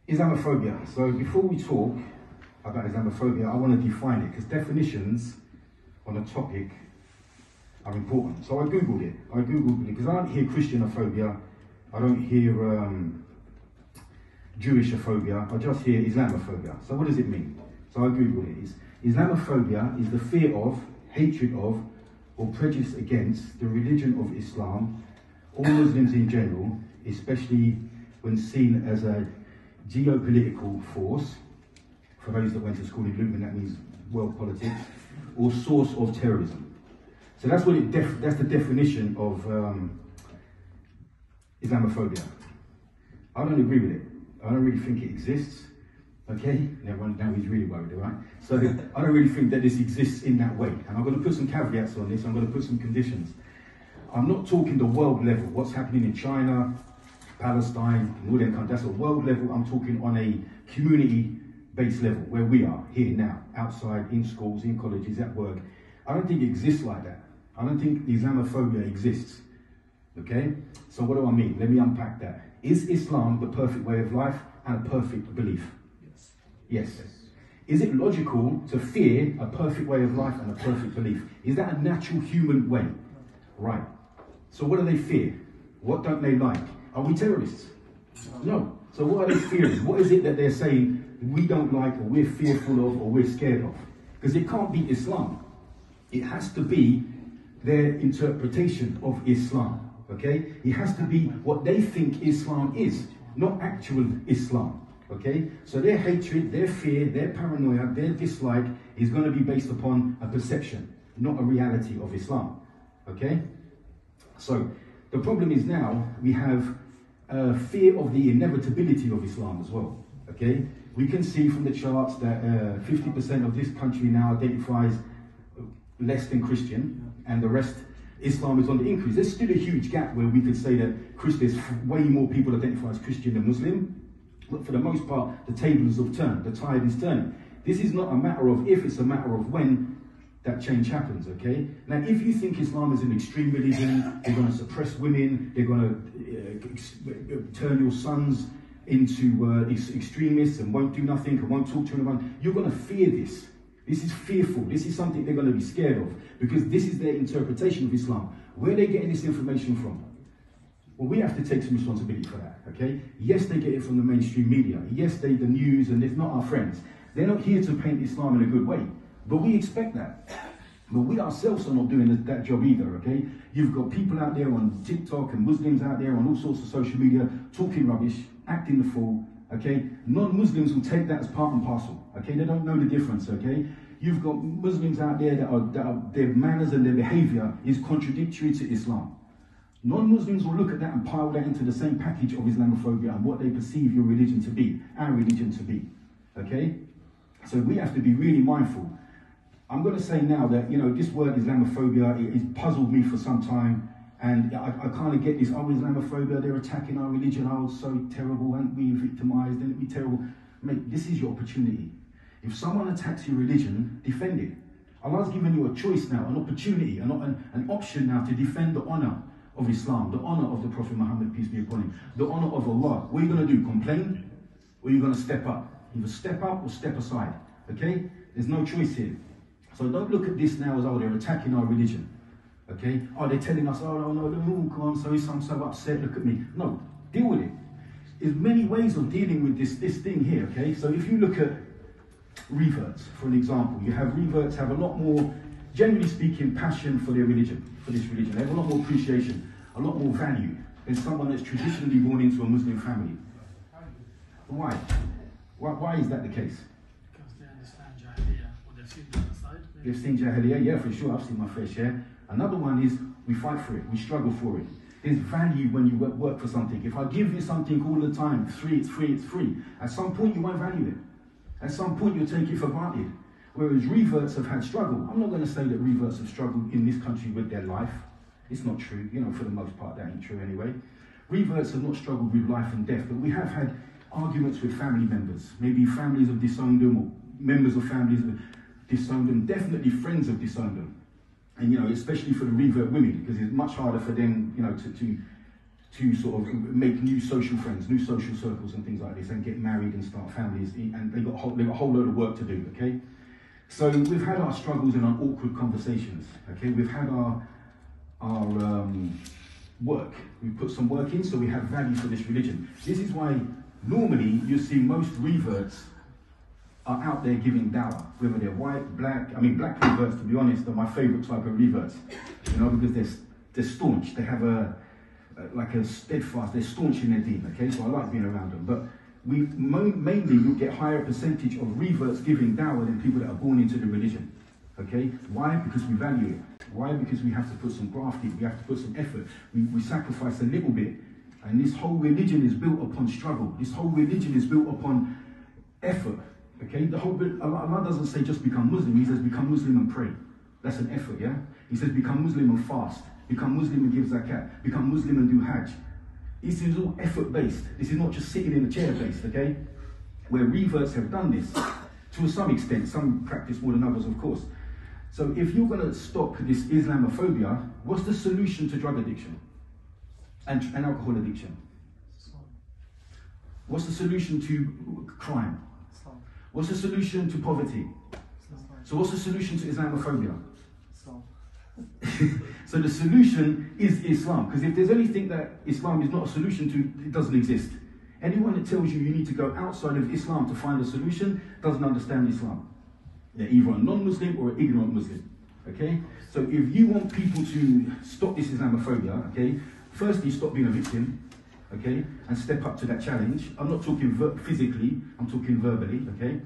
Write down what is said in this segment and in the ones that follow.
Islamophobia. So before we talk about Islamophobia, I want to define it, because definitions on a topic are important. So I googled it because I don't hear Christianophobia, I don't hear Jewishophobia, I just hear Islamophobia. So what does it mean? So I googled it. Islamophobia is the fear of, hatred of, or prejudice against the religion of Islam, or Muslims in general, especially when seen as a geopolitical force. For those that went to school in Luton, that means world politics, or source of terrorism. So that's what that's the definition of Islamophobia. I don't agree with it. I don't really think it exists. Okay, everyone now he's really worried, all right? So I don't really think that this exists in that way. And I'm going to put some caveats on this. I'm going to put some conditions. I'm not talking the world level. What's happening in China, Palestine, and all them countries. That's a world level. I'm talking on a community-based level, where we are here now, outside, in schools, in colleges, at work. I don't think it exists like that. I don't think Islamophobia exists. Okay? So what do I mean? Let me unpack that. Is Islam the perfect way of life and a perfect belief? Yes. Is it logical to fear a perfect way of life and a perfect belief? Is that a natural human way? Right. So what do they fear? What don't they like? Are we terrorists? No. So what are they fearing? What is it that they're saying we don't like, or we're fearful of, or we're scared of? Because it can't be Islam. It has to be their interpretation of Islam. Okay? It has to be what they think Islam is, not actual Islam. Okay? So their hatred, their fear, their paranoia, their dislike is going to be based upon a perception, not a reality of Islam. Okay? So the problem is now we have fear of the inevitability of Islam as well. Okay? We can see from the charts that 50% of this country now identifies less than Christian, and the rest, Islam is on the increase. There's still a huge gap where we could say that there's way more people identify as Christian than Muslim. But for the most part, the tables have turned, the tide is turning. This is not a matter of if, it's a matter of when that change happens, okay? Now, if you think Islam is an extreme religion, they're going to suppress women, they're going to turn your sons into extremists and won't do nothing and won't talk to anyone, you're going to fear this. This is fearful. This is something they're going to be scared of, because this is their interpretation of Islam. Where are they getting this information from? Well, we have to take some responsibility for that, okay? Yes, they get it from the mainstream media. Yes, the news, and it's not our friends. They're not here to paint Islam in a good way, but we expect that. But we ourselves are not doing that job either, okay? You've got people out there on TikTok and Muslims out there on all sorts of social media talking rubbish, acting the fool, okay? Non-Muslims will take that as part and parcel, okay? They don't know the difference, okay? You've got Muslims out there that are their manners and their behavior is contradictory to Islam. Non-Muslims will look at that and pile that into the same package of Islamophobia and what they perceive your religion to be, our religion to be, okay? So we have to be really mindful. I'm going to say now that, you know, this word Islamophobia, it's puzzled me for some time, and I kind of get this, oh, Islamophobia, they're attacking our religion, oh, it's so terrible, and we victimized, and it'd be terrible. Mate, this is your opportunity. If someone attacks your religion, defend it. Allah's given you a choice now, an opportunity, an option now to defend the honor of Islam, the honor of the Prophet Muhammad, peace be upon him, the honor of Allah. What are you going to do? Complain? Or are you going to step up? Either step up or step aside, okay? There's no choice here. So don't look at this now as, oh, they're attacking our religion, okay? Oh, they're telling us, oh, no, come on, so I'm so upset, look at me. No, deal with it. There's many ways of dealing with this thing here, okay? So if you look at reverts, for an example, you have reverts have a lot more, generally speaking, passion for their religion, for this religion. They have a lot more appreciation, a lot more value than someone that's traditionally born into a Muslim family. Why? Why is that the case? Because they understand Jahiliyyah, or they've seen the other side. They've seen Jahiliyyah, yeah, for sure. I've seen my fair share. Another one is we fight for it, we struggle for it. There's value when you work for something. If I give you something all the time, it's free, it's free, it's free. At some point, you won't value it. At some point, you'll take it for granted. Whereas reverts have had struggle. I'm not going to say that reverts have struggled in this country with their life. It's not true. You know, for the most part, that ain't true anyway. Reverts have not struggled with life and death, but we have had arguments with family members. Maybe families have disowned them, or members of families have disowned them. Definitely friends have disowned them. And, you know, especially for the revert women, because it's much harder for them, you know, to sort of make new social friends, new social circles and things like this, and get married and start families, and they've got a whole load of work to do, okay? So we've had our struggles and our awkward conversations, okay? We've had our work. We've put some work in, so we have value for this religion. This is why normally you see most reverts are out there giving dawah, whether they're white, black. I mean, black reverts, to be honest, are my favourite type of reverts, you know, because they're staunch. They have like a steadfast, they're staunch in their deen, okay? So I like being around them. But mainly you'll get higher percentage of reverts giving dawah than people that are born into the religion, okay? Why? Because we value it. Why? Because we have to put some graft in, we have to put some effort. We sacrifice a little bit. And this whole religion is built upon struggle. This whole religion is built upon effort, okay? Allah doesn't say just become Muslim, he says become Muslim and pray. That's an effort, yeah? He says become Muslim and fast. Become Muslim and give zakat. Become Muslim and do hajj. This is all effort-based. This is not just sitting in a chair-based, okay? Where reverts have done this, to some extent, some practice more than others, of course. So if you're going to stop this Islamophobia, what's the solution to drug addiction and alcohol addiction? What's the solution to crime? What's the solution to poverty? So what's the solution to Islamophobia? So the solution is Islam, because if there's anything that Islam is not a solution to, it doesn't exist. Anyone that tells you you need to go outside of Islam to find a solution doesn't understand Islam. They're either a non-Muslim or an ignorant Muslim, okay? So if you want people to stop this Islamophobia, okay, firstly stop being a victim, okay, and step up to that challenge. I'm not talking physically, I'm talking verbally, okay?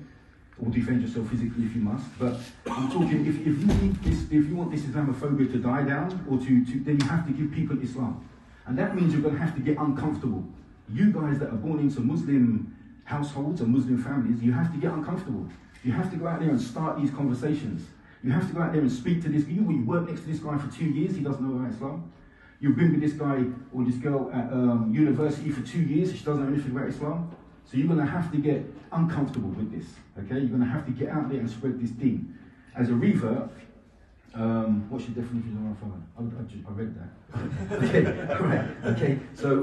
Or defend yourself physically if you must, but I'm talking if you need this, if you want this Islamophobia to die down, or then you have to give people Islam, and that means you're going to have to get uncomfortable. You guys that are born into Muslim households and Muslim families, you have to get uncomfortable. You have to go out there and start these conversations. You have to go out there and speak to this. You work next to this guy for 2 years, he doesn't know about Islam. You've been with this guy or this girl at university for 2 years, she doesn't know anything about Islam. So you're going to have to get uncomfortable with this, okay? You're going to have to get out there and spread this deen. As a revert, what's your definition of Islamophobia? I read that. Okay, right, okay. So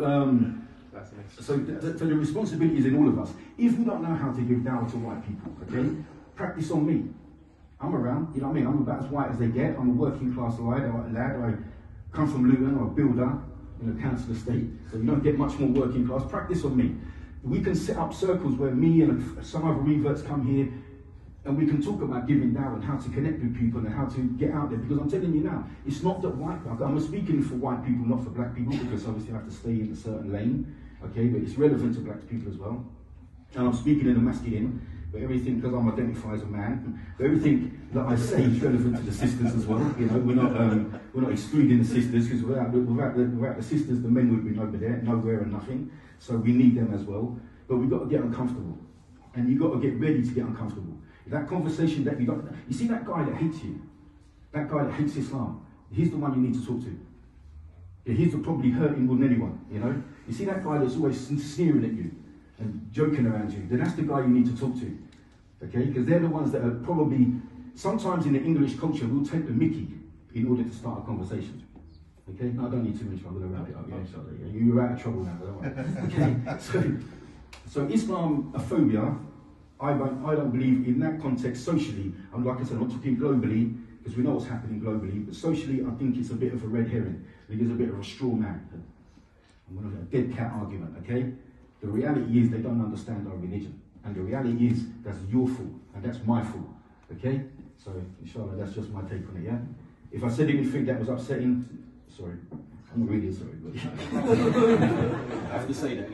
the responsibility is in all of us. If we don't know how to give dawah to white people, okay, practice on me. I'm around, you know what I mean? I'm about as white as they get. I'm a working class lad. I come from Luton, I'm a builder in a council estate. So you don't get much more working class. Practice on me. We can set up circles where me and some other reverts come here and we can talk about giving dawah and how to connect with people and how to get out there. Because I'm telling you now, it's not that white people, I'm speaking for white people, not for black people, because obviously I have to stay in a certain lane, okay, but it's relevant to black people as well. And I'm speaking in a masculine, but everything, because I'm identified as a man, but everything that I say is relevant to the sisters as well. You know, we're not excluding the sisters, because without the sisters, the men would be nowhere and nothing. So we need them as well. But we've got to get uncomfortable. And you've got to get ready to get uncomfortable. That conversation that you see that guy that hates you, that guy that hates Islam, he's the one you need to talk to. Yeah, he's probably hurting more than anyone, you know? You see that guy that's always sneering at you and joking around you, then that's the guy you need to talk to, okay? Because they're the ones that are probably, sometimes in the English culture, we'll take the mickey in order to start a conversation. Okay, no, I don't need too much, I'm going to wrap it up. Yeah, you're out of trouble now, don't worry. Okay, so Islamophobia, I don't believe in that context socially. I'm like I said, I'm not talking globally, because we know what's happening globally, but socially I think it's a bit of a red herring. I think it's a bit of a straw man. I'm going to have a dead cat argument, okay? The reality is they don't understand our religion. And the reality is that's your fault, and that's my fault, okay? So, inshallah, that's just my take on it, yeah? If I said anything that was upsetting, sorry. I'm not really sorry, but I have to say that.